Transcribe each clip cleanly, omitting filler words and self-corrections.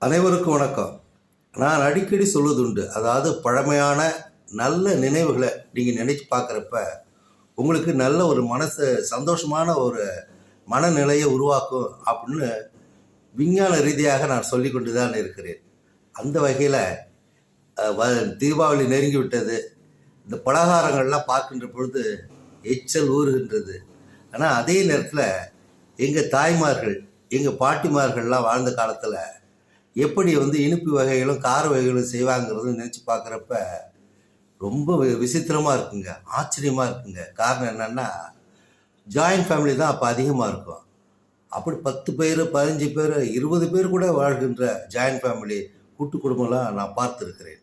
அனைவருக்கும் வணக்கம். நான் அடிக்கடி சொல்வதுண்டு, அதாவது பழமையான நல்ல நினைவுகளை நீங்கள் நினைச்சு பார்க்குறப்ப உங்களுக்கு நல்ல ஒரு மனசு சந்தோஷமான ஒரு மனநிலையை உருவாக்கும் அப்படின்னு விஞ்ஞான ரீதியாக நான் சொல்லி கொண்டு தான் இருக்கிறேன். அந்த வகையில் தீபாவளி நெருங்கி விட்டது. இந்த பலகாரங்கள்லாம் பார்க்கின்ற பொழுது எச்சல் ஊறுகின்றது. ஆனால் அதே நேரத்தில் எங்கள் தாய்மார்கள் எங்கள் பாட்டிமார்கள்லாம் வாழ்ந்த காலத்தில் எப்படி இனிப்பு வகைகளும் கார வகைகளும் செய்வாங்கிறது நினச்சி பார்க்குறப்ப ரொம்ப விசித்திரமாக இருக்குங்க, ஆச்சரியமாக இருக்குங்க. காரணம் என்னென்னா, ஜாயின்ட் ஃபேமிலி தான் அப்போ அதிகமாக இருக்கும். அப்படி 10 பேர் 15 பேர் 20 பேர் கூட வாழ்கின்ற ஜாயின்ட் ஃபேமிலி கூட்டு குடும்பம்லாம் நான் பார்த்துருக்கிறேன்.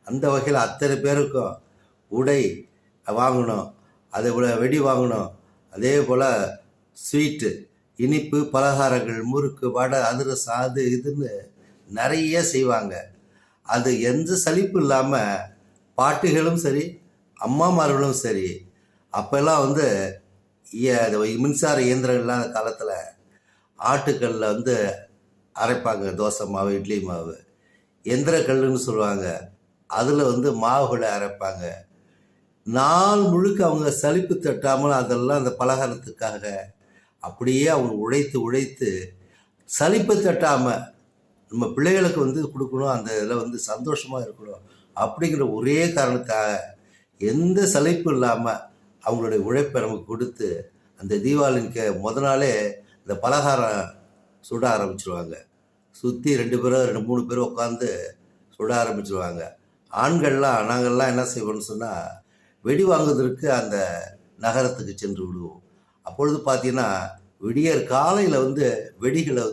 அந்த வகையில் அத்தனை பேருக்கும் உடை வாங்கணும், அதை விட வெடி வாங்கணும், அதே போல் ஸ்வீட்டு இனிப்பு பலகாரங்கள் முறுக்கு வடை அதிரசம் அது இதுன்னு நிறைய செய்வாங்க. அது எந்த சலிப்பு இல்லாமல் பாட்டிகளும் சரி அம்மாமார்களும் சரி அப்போல்லாம் மின்சார இயந்திரம் இல்லாத காலத்தில் ஆட்டுக்கல்லில் அரைப்பாங்க. தோசை மாவு இட்லி மாவு எந்திரக்கல்லுன்னு சொல்லுவாங்க. அதில் மாவுகளை அரைப்பாங்க. நாள் முழுக்க அவங்க சலிப்பு தட்டாமல் அதெல்லாம் அந்த பலகாரத்துக்காக அப்படியே அவங்க உழைத்து உழைத்து சலிப்பு தட்டாமல் நம்ம பிள்ளைகளுக்கு கொடுக்கணும், அந்த இதில் சந்தோஷமாக இருக்கணும் அப்படிங்கிற ஒரே காரணத்தாக எந்த சலிப்பும் இல்லாமல் அவங்களுடைய உழைப்பை நமக்கு கொடுத்து அந்த தீபாவளிக்கு நாளே இந்த பலகாரம் சுட ஆரம்பிச்சிருவாங்க. சுற்றி 2 பேரோ 3 பேரோ உட்காந்து சுட ஆரம்பிச்சிருவாங்க. ஆண்கள்லாம் நாங்கள்லாம் என்ன செய்வோம்னு சொன்னால், வெடி வாங்குவதற்கு அந்த நகரத்துக்கு சென்று விடுவோம். அப்பொழுது பார்த்தீங்கன்னா விடியற் காலையில் வெடிகளை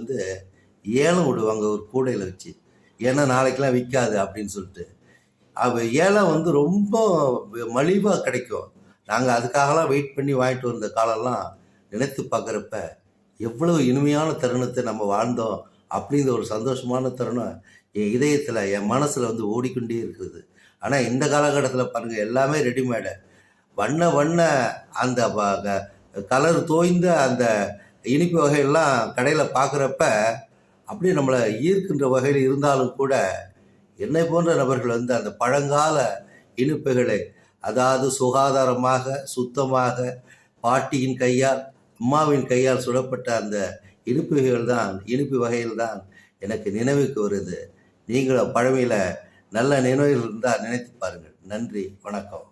ஏலம் விடுவாங்க ஒரு கூடையில் வச்சு. ஏன்னா நாளைக்கெலாம் விற்காது அப்படின்னு சொல்லிட்டு. ஏலம் ரொம்ப மலிவாக கிடைக்கும். நாங்கள் அதுக்காகலாம் வெயிட் பண்ணி வாங்கிட்டு வந்த காலம்லாம் நினைத்து பார்க்குறப்ப எவ்வளோ இனிமையான தருணத்தை நம்ம வாழ்ந்தோம் அப்படிங்கிற ஒரு சந்தோஷமான தருணம் என் இதயத்தில் என் மனசில் ஓடிக்கொண்டே இருக்குது. ஆனால் இந்த காலகட்டத்தில் பாருங்கள், எல்லாமே ரெடிமேடு. வண்ண அந்த கலர் தோய்ந்த அந்த இனிப்பு வகையெல்லாம் கடையில் பார்க்குறப்ப அப்படியே நம்மளை ஈர்க்கின்ற வகையில் இருந்தாலும் கூட என்னை போன்ற நபர்கள் அந்த பழங்கால இனிப்புகளை, அதாவது சுகாதாரமாக சுத்தமாக பாட்டியின் கையால் அம்மாவின் கையால் சுடப்பட்ட அந்த இனிப்பு வகைகள் தான் எனக்கு நினைவுக்கு வருது. நீங்களும் பழமையில் நல்ல நினைவுகள் இருந்தால் நினைத்து பாருங்கள். நன்றி, வணக்கம்.